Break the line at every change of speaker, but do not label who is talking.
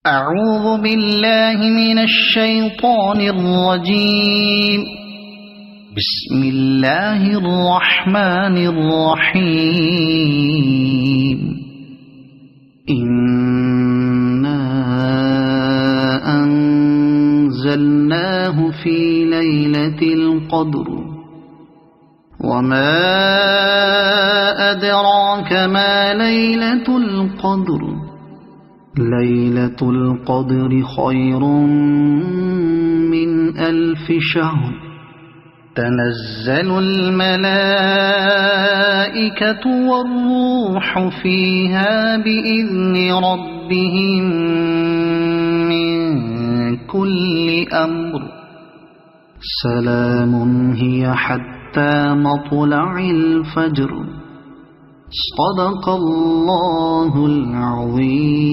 اعوذ باللہ من الشیطان الرجیم بسم اللہ الرحمن الرحیم انا انزلناه فی لیلۃ القدر وما ادراک ما لیلۃ القدر لیلۃ القدر خیر من الف شہر تنزل الملائکۃ والروح فیہا بإذن ربہم من کل امر سلام ہی حتی مطلع الفجر صدق اللہ العظیم.